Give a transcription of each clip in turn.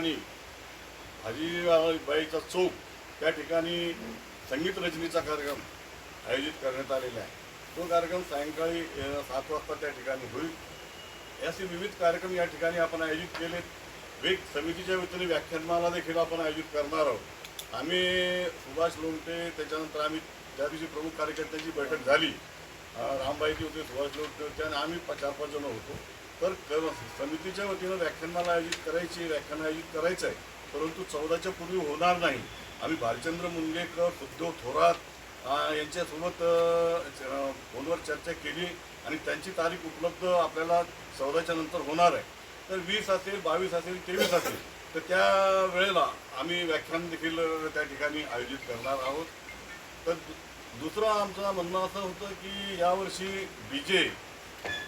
ठिकाणी भाजीबाईचा चौक त्या ठिकाणी संगीत रचनेचा कार्यक्रम आयोजित करण्यात आलेला आहे। तो कार्यक्रम सायंकाळी 7 वाजता त्या ठिकाणी होईल। असे विविध कार्यक्रम या ठिकाणी आपण आयोजित केलेत। वेग समितीच्या वतीने व्याख्यानमाला देखील आपण आयोजित करणार आहोत। आम्ही सुभाष लोमटे, त्याच्यानंतर आम्ही त्या दिवशी प्रमुख कार्यकर्त्यांची बैठक झाली, रामबाईजी होते, सुभाष लोमटे होते आणि आम्ही 4-5 जण होतो। तर समितीच्या वतीनं व्याख्यानमाला व्याख्यान आयोजित करायचं आहे, परंतु 14च्या पूर्वी होणार नाही। आम्ही भालचंद्र मुनगेकर, उद्धव थोरात यांच्यासोबत फोनवर चर्चा केली आणि त्यांची तारीख उपलब्ध आपल्याला 14च्या नंतर होणार आहे। तर 20 असेल, 22 असेल, 23 असेल, तर त्या वेळेला आम्ही व्याख्यान देखील त्या ठिकाणी आयोजित करणार आहोत। तर दुसरं आमचं म्हणणं असं होतं की यावर्षी डीजे,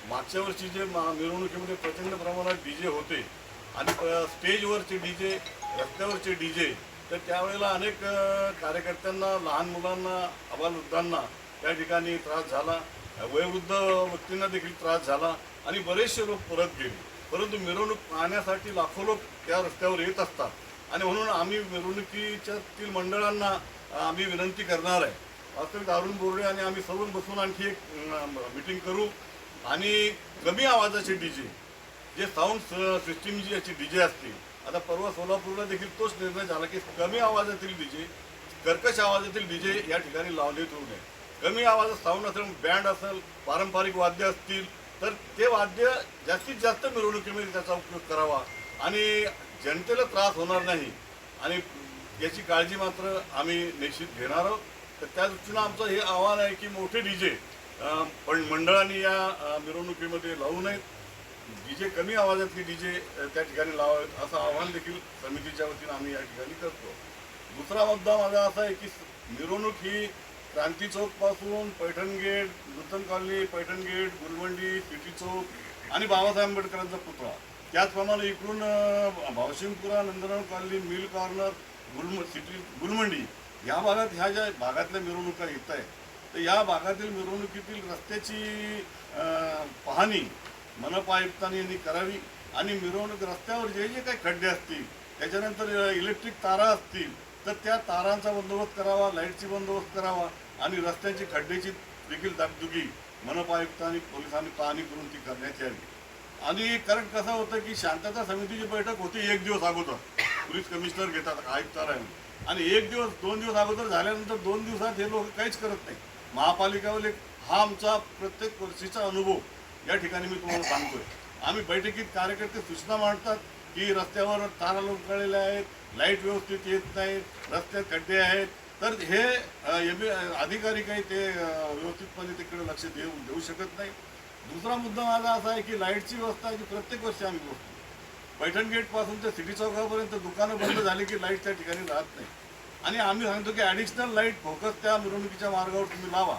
मागच्या वर्षी जे मिरवणुकीमध्ये प्रचंड प्रमाणात डीजे होते आणि स्टेजवरचे डीजे, रस्त्यावरचे डीजे, तर त्यावेळेला अनेक कार्यकर्त्यांना, लहान मुलांना, अबालवृद्धांना त्या ठिकाणी त्रास झाला, वयोवृद्ध व्यक्तींना देखील त्रास झाला आणि बरेचसे लोक परत गेले। परंतु मिरवणूक पाहण्यासाठी लाखो लोक त्या रस्त्यावर येत असतात आणि म्हणून आम्ही मिरवणुकीच्यातील मंडळांना आम्ही विनंती करणार आहे, वास्तविक अरुण बोर्डे आणि आम्ही सर्व बसून आणखी एक मीटिंग करू आणि कमी आवाजाचे डीजे, जे साऊंड सिस्टीम जी याची डीजे असते, आता परवा सोलापूरला देखील तोच निर्णय झाला की कमी आवाजातील डीजे, कर्कश आवाजातील डीजे या ठिकाणी लावले होऊ नये। कमी आवाजात साऊंड असेल, बँड असेल, पारंपरिक वाद्य असतील, तर ते वाद्य जास्तीत जास्त मिरवणुकीमध्ये त्याचा उपयोग करावा आणि जनतेला त्रास होणार नाही आणि याची काळजी मात्र आम्ही निश्चित घेणार आहोत। तर त्या दृष्टीनं आमचं हे आव्हान आहे की मोठे डीजे पण मंडळांनी या मिरवणुकीमध्ये लावू नयेत, डीजे कमी आवाजातली डीजे त्या ठिकाणी लावावेत असं आव्हान देखील समितीच्या वतीनं आम्ही या ठिकाणी करतो। दुसरा मुद्दा माझा असा आहे की मिरवणूक ही क्रांती चौकपासून Paithan gate, Nutan colony, Paithan gate, Gulmandi, city Chowk आणि बाबासाहेब आंबेडकरांचा पुतळा, त्याचप्रमाणे इकडून Bhavsinghpura, Nandanvan colony, mill corner, Gulmandi या भागात, ह्या ज्या भागातल्या मिरवणुका येत आहेत, तर या भागातील मिरवणुकीतील रस्त्याची पाहणी मनपा आयुक्तांनी यांनी करावी आणि मिरवणूक रस्त्यावर जे जे काही खड्डे असतील, त्याच्यानंतर इलेक्ट्रिक तारा असतील, तर त्या तारांचा बंदोबस्त करावा, लाईटची बंदोबस्त करावा आणि रस्त्याची खड्ड्याची देखील दागदुगी मनपा आयुक्तांनी, पोलिसांनी पाहणी करून ती करण्यात यावी। आणि कारण कसं होतं की शांतता समितीची बैठक होती 1 दिवस अगोदर, पोलीस कमिशनर घेतात आयुक्तालयाने, आणि 1 दिवस 2 दिवस अगोदर झाल्यानंतर 2 दिवसात हे लोक काहीच करत नाही। महापालिकावाले, हा आमचा प्रत्येक वर्षीचा अनुभव या ठिकाणी मी तुम्हाला सांगतोय। आम्ही बैठकीत कार्यकर्ते सूचना मांडतात की रस्त्यावर तारा लोटलेल्या आहेत, लाईट व्यवस्थित येत नाही, रस्त्यात खड्डे आहेत, तर हे अधिकारी काही ते व्यवस्थितपणे तिकडे लक्ष देऊ शकत नाही। दुसरा मुद्दा माझा असा आहे की लाईटची व्यवस्था जी प्रत्येक वर्षी आम्ही बघतो, पैठण गेटपासून ते सिटी चौकापर्यंत दुकानं बंद झाली की लाईट त्या ठिकाणी राहत नाही आणि आम्ही सांगतो की ॲडिशनल लाईट फोकस त्या मिरवणुकीच्या मार्गावर तुम्ही लावा।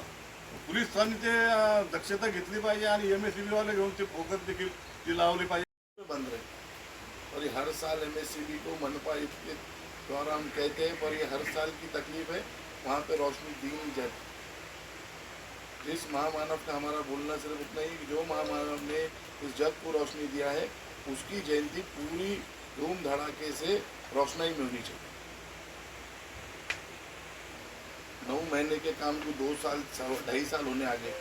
पोलिसांनी ते दक्षता घेतली पाहिजे आणि MSCB वाले घेऊन ते फोकस देखील ती लावली पाहिजे। बंद रहे और ये हर साल MSCB को मनपा आयुक्त के द्वारा हम कहते हैं, पर ये हर साल की तकलीफ है, वहाँ पे रोशनी दी नहीं जाती। जिस महामानव का हमारा बोलना सिर्फ उतना ही कि जो महामानव ने इस जग को रोशनी दिया है, उसकी जयंती पूरी धूम धड़ाके से रोशनाई में होनी चाहिए। 9 महीने के काम को 2 साल 2.5 साल होने आ गए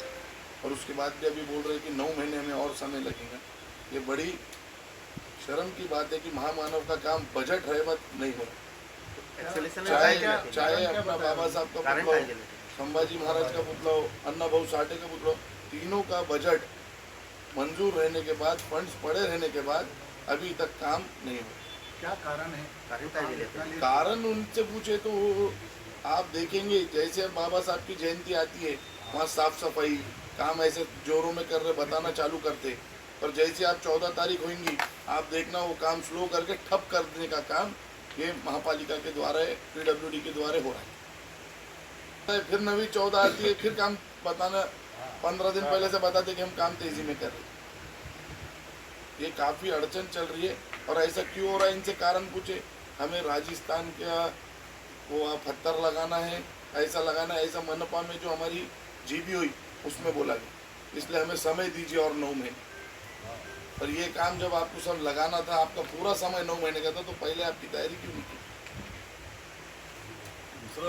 और उसके बाद भी अभी बोल रहे हैं कि 9 महीने हमें और समय लगेगा। ये बड़ी शर्म की बात है कि महामानव का काम बजट है मत नहीं हो रहा। चाहे अपना बाबा साहब का पुतला हो, संभाजी महाराज का पुतला हो, अन्ना भाऊ साठे का पुतला हो, तीनों का बजट मंजूर रहने के बाद, फंड्स पड़े रहने के बाद अभी तक काम नहीं हो। क्या कारण है? कारण उनसे पूछे तो आप देखेंगे, जैसे बाबा साहब की जयंती आती है वहाँ साफ सफाई काम ऐसे जोरों में कर रहे, बताना चालू करते, और जैसे आप 14 तारीख होंगी आप देखना वो काम स्लो करके ठप कर देने का काम ये महापालिका के द्वारा है, PWD के द्वारा हो रहा है। फिर नवी 14 आती है, फिर काम बताना 15 दिन पहले से बताते कि हम काम तेजी में कर रहे। ये काफ़ी अड़चन चल रही है और ऐसा क्यों हो रहा है, इनसे कारण पूछे। हमें राजस्थान का वो पत्थर लगाना है, ऐसा लगाना है, ऐसा मनपा में जो हमारी जीबी हुई उसमें बोला गया, इसलिए हमें समय दीजिए और 9 महीने। पर ये काम जब आपको सब लगाना था, आपका पूरा समय 9 महीने का था, तो पहले आपकी तैयारी क्यों नहीं की?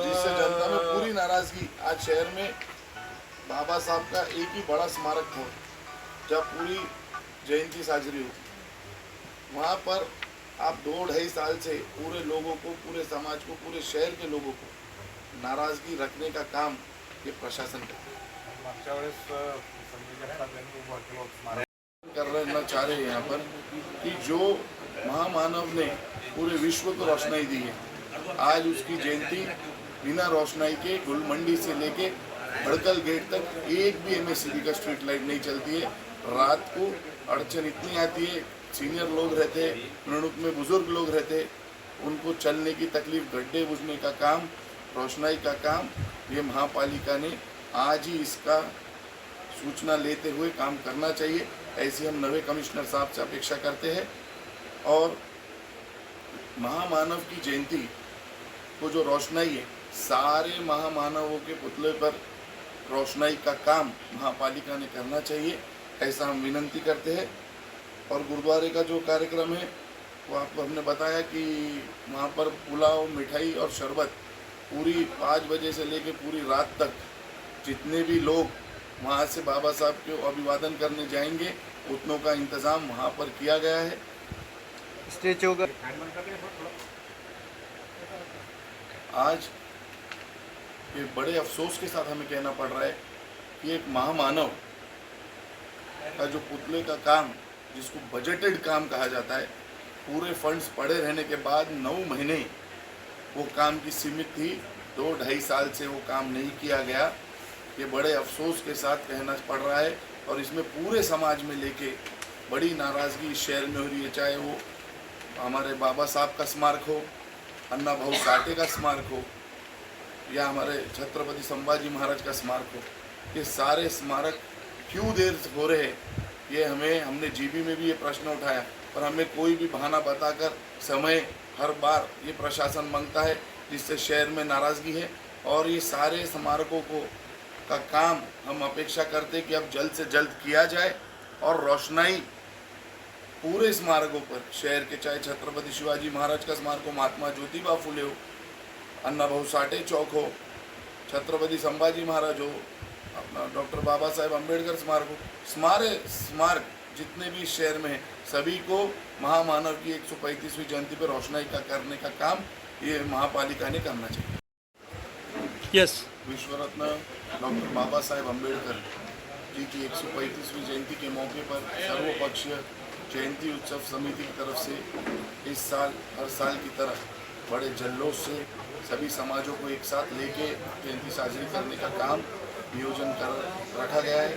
जिससे जनता में पूरी नाराजगी। आज शहर में बाबा साहब का एक ही बड़ा स्मारक हो, जब पूरी जयंती साजरी होती, वहाँ पर आप 2-2.5 साल से पूरे लोगों को, पूरे समाज को, पूरे शहर के लोगों को नाराजगी रखने का काम ये प्रशासन करता है। मागच्या वेळेस संजय जगताप यांनी उभं केलं स्मारक करना चाह रहे हैं यहाँ पर कि जो महामानव ने पूरे विश्व को रोशनाई दी है, आज उसकी जयंती बिना रोशनाई के गुलमंडी से लेके भड़कल गेट तक एक भी एमएससीबी का स्ट्रीट लाइट नहीं चलती है। रात को अड़चन इतनी आती है, सीनियर लोग रहते हैं, मृणुक में बुजुर्ग लोग रहते हैं, उनको चलने की तकलीफ, गड्ढे बुझने का काम, रोशनाई का काम, ये महापालिका ने आज ही इसका सूचना लेते हुए काम करना चाहिए, ऐसी हम नवे कमिश्नर साहब से अपेक्षा करते हैं। और महामानव की जयंती को जो रोशनाई है, सारे महामानवों के पुतले पर रोशनाई का काम महापालिका ने करना चाहिए, ऐसा हम विनंती करते हैं। और गुरुद्वारे का जो कार्यक्रम है वो आपको हमने बताया कि वहाँ पर पुलाव, मिठाई और शरबत पूरी 5 बजे से लेकर पूरी रात तक जितने भी लोग वहाँ से बाबा साहब को अभिवादन करने जाएंगे, उतनों का इंतज़ाम वहाँ पर किया गया है। स्टेचू का आज ये बड़े अफसोस के साथ हमें कहना पड़ रहा है कि एक महामानव का जो पुतले का काम, जिसको बजटेड काम कहा जाता है, पूरे फंड्स पड़े रहने के बाद 9 महीने वो काम की सीमित थी, 2-2.5 साल से वो काम नहीं किया गया। ये बड़े अफसोस के साथ कहना पड़ रहा है और इसमें पूरे समाज में लेके बड़ी नाराज़गी इस शहर में हो रही है, चाहे वो हमारे बाबा साहब का स्मारक हो, अन्ना भाऊ साठे का स्मारक हो, या हमारे छत्रपति संभाजी महाराज का स्मारक हो। ये सारे स्मारक क्यों देर हो रहे हैं, ये हमने जीबी में भी ये प्रश्न उठाया, पर हमें कोई भी बहाना बताकर समय हर बार ये प्रशासन मांगता है, जिससे शहर में नाराज़गी है। और ये सारे स्मारकों का काम हम अपेक्षा करते हैं कि अब जल्द से जल्द किया जाए और रोशनाई पूरे स्मारकों पर, शहर के, चाहे छत्रपति शिवाजी महाराज का स्मारक हो, महात्मा ज्योतिबा फुले हो, अन्ना भाऊ साठे चौक हो, छत्रपति संभाजी महाराज हो, अपना डॉक्टर बाबा साहेब अम्बेडकर स्मारक हो, स्मारक जितने भी शहर में हैं, सभी को महामानव की 135वीं जयंती पर रोशनाई का करने का काम ये महापालिका ने करना चाहिए। यस विश्व रत्न डॉक्टर बाबा साहेब अम्बेडकर जी की 135वीं जयंती के मौके पर सर्वपक्षीय जयंती उत्सव समिति की तरफ से इस साल हर साल की तरह बड़े जल्लोष से सभी समाजों को एक साथ लेके जयंती साजरी करने का काम नियोजन कर रखा गया है।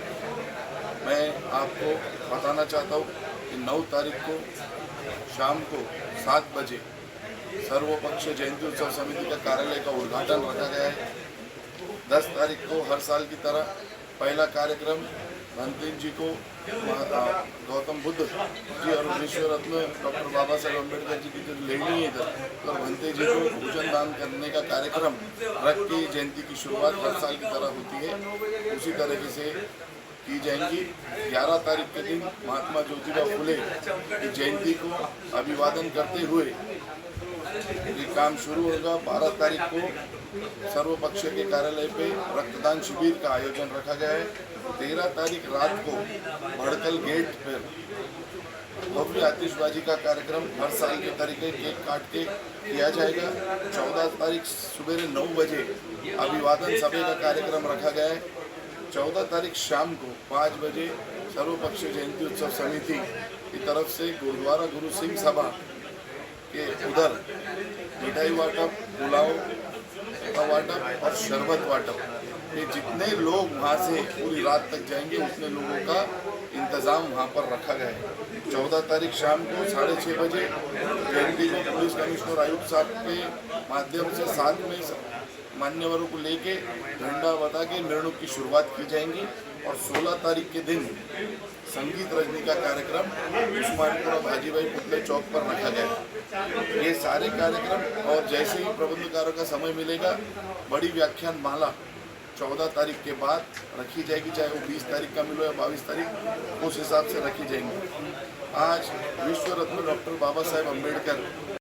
मैं आपको बताना चाहता हूँ कि 9 तारीख को शाम को 7 बजे सर्वपक्षीय जयंती उत्सव समिति का कार्यालय का उद्घाटन रखा गया है। 10 तारीख को हर साल की तरह पहला कार्यक्रम भंते जी को गौतम बुद्ध जी और विश्व रत्न डॉक्टर बाबा साहेब अम्बेडकर जी की जो लेनी है इधर, तो भंते जी को भोजन दान करने का कार्यक्रम रख के जयंती की शुरुआत हर साल की तरह होती है, उसी तरीके से की जाएंगी। 11 तारीख के दिन महात्मा ज्योतिबा फुले की जयंती को अभिवादन करते हुए ये काम शुरू होगा। 12 तारीख को सर्वपक्षीय के कार्यालय पे रक्तदान शिविर का आयोजन रखा गया है। 13 तारीख रात को भड़कल गेट पर भव्य आतिशबाजी का कार्यक्रम हर साल के तरीके केक काट के किया जाएगा। 14 तारीख सुबह 9 बजे अभिवादन सभा का कार्यक्रम रखा गया है। 14 तारीख शाम को 5 बजे सर्वपक्षीय जयंती उत्सव समिति की तरफ से गुरुद्वारा गुरु सिंह सभा के उधर मिठाई वाटप, पुलाव का वाटप और शरबत वाटप, ये जितने लोग वहाँ से पूरी रात तक जाएंगे उतने लोगों का इंतज़ाम वहाँ पर रखा गया है। 14 तारीख शाम को 6:30 बजे जयंती को पुलिस कमिश्नर आयुक्त साहब के माध्यम से साथ में मान्यवरों को लेके झंडा बता के निर्णय की शुरुआत की जाएंगी। और 16 तारीख के दिन संगीत रजनी का कार्यक्रम उस्मानपुरा भाजीभाई पुतले चौक पर रखा गया है। ये सारे कार्यक्रम और जैसे ही प्रबंधकारों का समय मिलेगा, बड़ी व्याख्यान माला 14 तारीख के बाद रखी जाएगी, चाहे वो 20 तारीख का मिलो या 22 तारीख, उस हिसाब से रखी जाएंगी। आज विश्व रत्न डॉक्टर बाबा साहेब अम्बेडकर